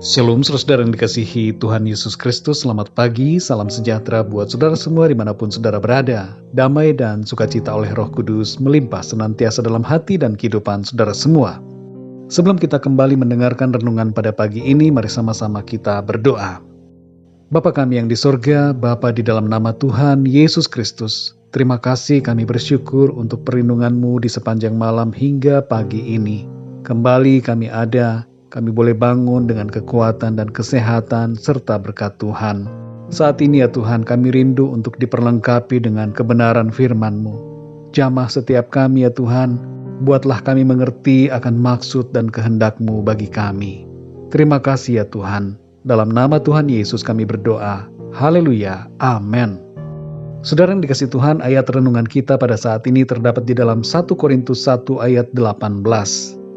Shalom saudara yang dikasihi Tuhan Yesus Kristus, selamat pagi, salam sejahtera buat saudara semua dimanapun saudara berada. Damai dan sukacita oleh Roh Kudus melimpah senantiasa dalam hati dan kehidupan saudara semua. Sebelum kita kembali mendengarkan renungan pada pagi ini, mari sama-sama kita berdoa. Bapa kami yang di sorga, Bapa di dalam nama Tuhan Yesus Kristus, terima kasih kami bersyukur untuk perlindungan-Mu di sepanjang malam hingga pagi ini. Kembali kami ada, kami boleh bangun dengan kekuatan dan kesehatan serta berkat Tuhan. Saat ini ya Tuhan, kami rindu untuk diperlengkapi dengan kebenaran firman-Mu. Jamah setiap kami ya Tuhan, buatlah kami mengerti akan maksud dan kehendak-Mu bagi kami. Terima kasih ya Tuhan. Dalam nama Tuhan Yesus kami berdoa. Haleluya. Amin. Saudara yang dikasihi Tuhan, ayat renungan kita pada saat ini terdapat di dalam 1 Korintus 1 ayat 18.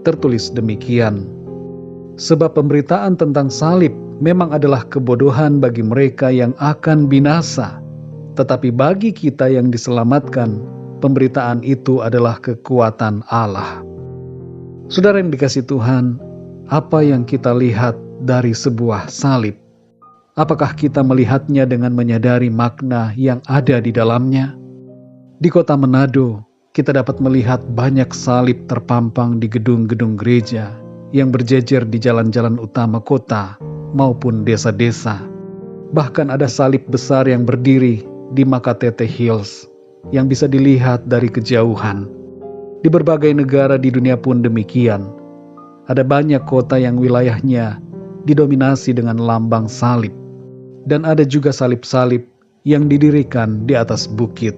Tertulis demikian. Sebab pemberitaan tentang salib memang adalah kebodohan bagi mereka yang akan binasa. Tetapi bagi kita yang diselamatkan, pemberitaan itu adalah kekuatan Allah. Saudara yang dikasihi Tuhan, apa yang kita lihat dari sebuah salib? Apakah kita melihatnya dengan menyadari makna yang ada di dalamnya? Di kota Manado, kita dapat melihat banyak salib terpampang di gedung-gedung gereja yang berjejer di jalan-jalan utama kota maupun desa-desa. Bahkan ada salib besar yang berdiri di Makatete Hills yang bisa dilihat dari kejauhan. Di berbagai negara di dunia pun demikian. Ada banyak kota yang wilayahnya didominasi dengan lambang salib. Dan ada juga salib-salib yang didirikan di atas bukit.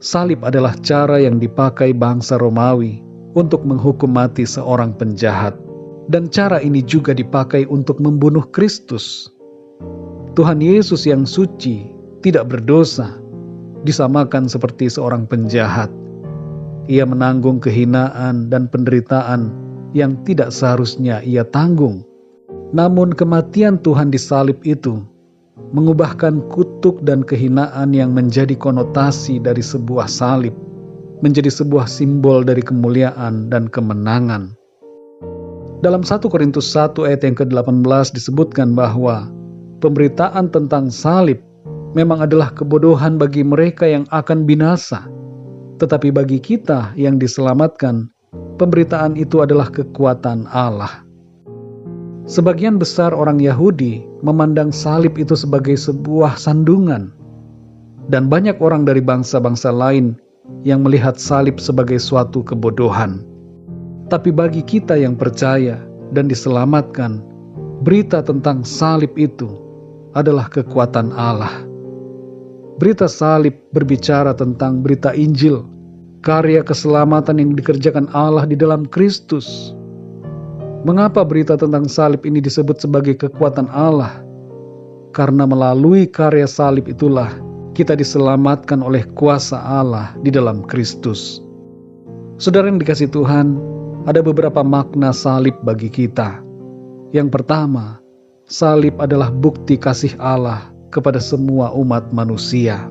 Salib adalah cara yang dipakai bangsa Romawi untuk menghukum mati seorang penjahat. Dan cara ini juga dipakai untuk membunuh Kristus. Tuhan Yesus yang suci, tidak berdosa, disamakan seperti seorang penjahat. Ia menanggung kehinaan dan penderitaan yang tidak seharusnya ia tanggung. Namun kematian Tuhan di salib itu mengubahkan kutuk dan kehinaan yang menjadi konotasi dari sebuah salib menjadi sebuah simbol dari kemuliaan dan kemenangan. Dalam 1 Korintus 1 ayat yang ke-18 disebutkan bahwa pemberitaan tentang salib memang adalah kebodohan bagi mereka yang akan binasa. Tetapi bagi kita yang diselamatkan, pemberitaan itu adalah kekuatan Allah. Sebagian besar orang Yahudi memandang salib itu sebagai sebuah sandungan. Dan banyak orang dari bangsa-bangsa lain yang melihat salib sebagai suatu kebodohan. Tapi bagi kita yang percaya dan diselamatkan, berita tentang salib itu adalah kekuatan Allah. Berita salib berbicara tentang berita Injil, karya keselamatan yang dikerjakan Allah di dalam Kristus. Mengapa berita tentang salib ini disebut sebagai kekuatan Allah? Karena melalui karya salib itulah kita diselamatkan oleh kuasa Allah di dalam Kristus. Saudara yang dikasihi Tuhan, ada beberapa makna salib bagi kita. Yang pertama, salib adalah bukti kasih Allah kepada semua umat manusia.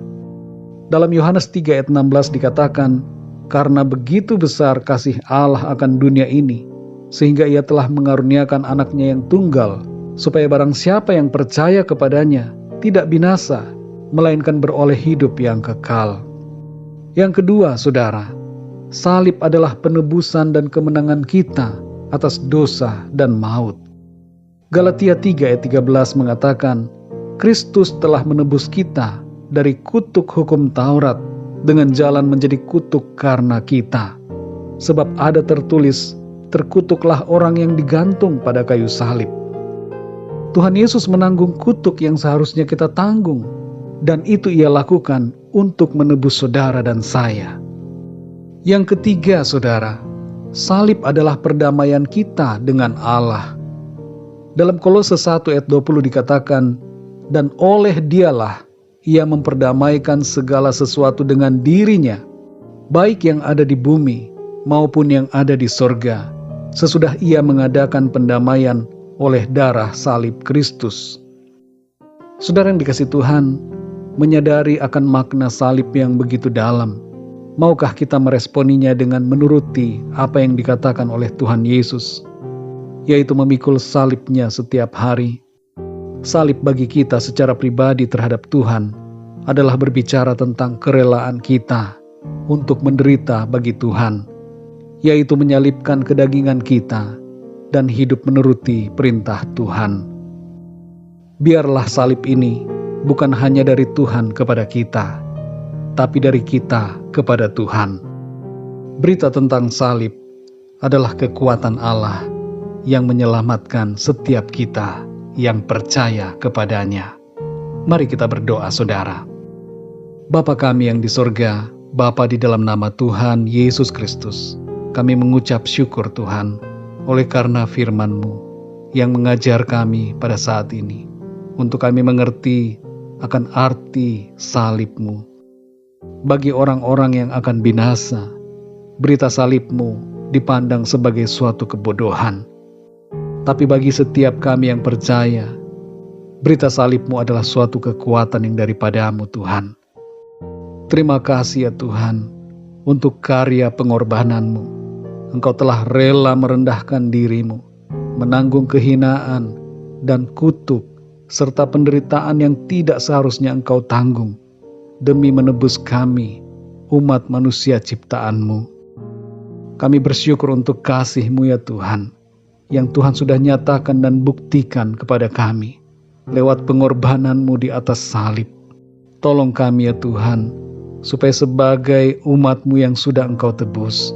Dalam Yohanes 3 ayat 16 dikatakan, karena begitu besar kasih Allah akan dunia ini, sehingga ia telah mengaruniakan anaknya yang tunggal, supaya barang siapa yang percaya kepadanya tidak binasa, melainkan beroleh hidup yang kekal. Yang kedua, saudara, salib adalah penebusan dan kemenangan kita atas dosa dan maut. Galatia 3 ayat 13 mengatakan, Kristus telah menebus kita dari kutuk hukum Taurat dengan jalan menjadi kutuk karena kita. Sebab ada tertulis, terkutuklah orang yang digantung pada kayu salib. Tuhan Yesus menanggung kutuk yang seharusnya kita tanggung. Dan itu ia lakukan untuk menebus saudara dan saya. Yang ketiga, saudara, salib adalah perdamaian kita dengan Allah. Dalam Kolose 1 ayat 20 dikatakan, dan oleh dialah ia memperdamaikan segala sesuatu dengan dirinya, baik yang ada di bumi maupun yang ada di sorga, sesudah ia mengadakan pendamaian oleh darah salib Kristus. Saudara yang dikasihi Tuhan, menyadari akan makna salib yang begitu dalam, maukah kita meresponinya dengan menuruti apa yang dikatakan oleh Tuhan Yesus? yaitu memikul salibnya setiap hari. Salib bagi kita secara pribadi terhadap Tuhan adalah berbicara tentang kerelaan kita untuk menderita bagi Tuhan, yaitu menyalibkan kedagingan kita dan hidup menuruti perintah Tuhan. Biarlah salib ini bukan hanya dari Tuhan kepada kita, tapi dari kita kepada Tuhan. Berita tentang salib adalah kekuatan Allah yang menyelamatkan setiap kita yang percaya kepadanya. Mari kita berdoa, saudara. Bapa kami yang di sorga, Bapa di dalam nama Tuhan Yesus Kristus, kami mengucap syukur Tuhan oleh karena firman-Mu yang mengajar kami pada saat ini, untuk kami mengerti akan arti salib-Mu. Bagi orang-orang yang akan binasa, berita salib-Mu dipandang sebagai suatu kebodohan. Tapi bagi setiap kami yang percaya, berita salib-Mu adalah suatu kekuatan yang daripada-Mu Tuhan. Terima kasih ya Tuhan untuk karya pengorbanan-Mu. Engkau telah rela merendahkan diri-Mu, menanggung kehinaan dan kutuk, serta penderitaan yang tidak seharusnya Engkau tanggung, demi menebus kami, umat manusia ciptaan-Mu. Kami bersyukur untuk kasih-Mu ya Tuhan, yang Tuhan sudah nyatakan dan buktikan kepada kami lewat pengorbanan-Mu di atas salib. Tolong kami ya Tuhan, supaya sebagai umat-Mu yang sudah Engkau tebus,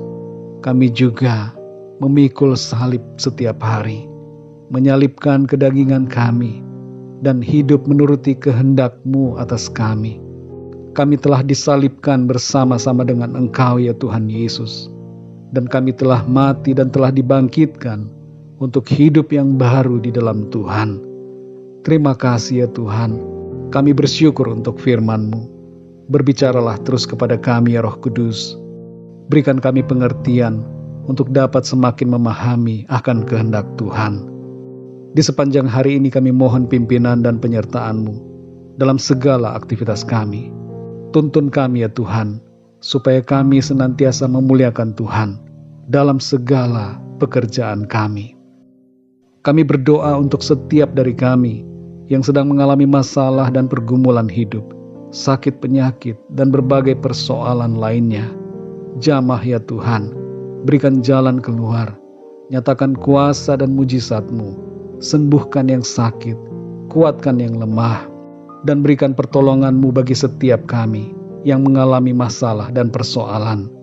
kami juga memikul salib setiap hari, menyalibkan kedagingan kami, dan hidup menuruti kehendak-Mu atas kami. Kami telah disalibkan bersama-sama dengan Engkau ya Tuhan Yesus, dan kami telah mati dan telah dibangkitkan untuk hidup yang baru di dalam Tuhan. Terima kasih ya Tuhan, kami bersyukur untuk firman-Mu. Berbicaralah terus kepada kami ya Roh Kudus. Berikan kami pengertian untuk dapat semakin memahami akan kehendak Tuhan. Di sepanjang hari ini kami mohon pimpinan dan penyertaan-Mu dalam segala aktivitas kami. Tuntun kami ya Tuhan, supaya kami senantiasa memuliakan Tuhan dalam segala pekerjaan kami. Kami berdoa untuk setiap dari kami yang sedang mengalami masalah dan pergumulan hidup, sakit penyakit, dan berbagai persoalan lainnya. Jamah ya Tuhan, berikan jalan keluar, nyatakan kuasa dan mujizat-Mu, sembuhkan yang sakit, kuatkan yang lemah, dan berikan pertolongan-Mu bagi setiap kami yang mengalami masalah dan persoalan.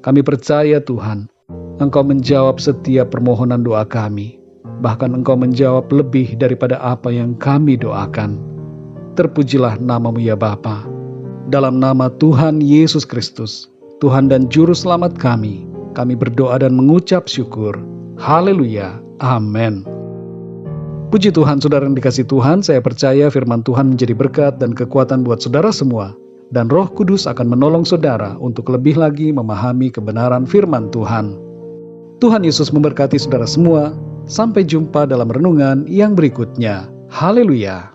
Kami percaya Tuhan, Engkau menjawab setiap permohonan doa kami. Bahkan Engkau menjawab lebih daripada apa yang kami doakan. Terpujilah nama-Mu ya Bapa. Dalam nama Tuhan Yesus Kristus, Tuhan dan Juru Selamat kami berdoa dan mengucap syukur. Haleluya. Amin. Puji Tuhan, saudara yang dikasihi Tuhan, saya percaya firman Tuhan menjadi berkat dan kekuatan buat saudara semua. Dan Roh Kudus akan menolong saudara untuk lebih lagi memahami kebenaran firman Tuhan. Tuhan Yesus memberkati saudara semua. Sampai jumpa dalam renungan yang berikutnya. Haleluya.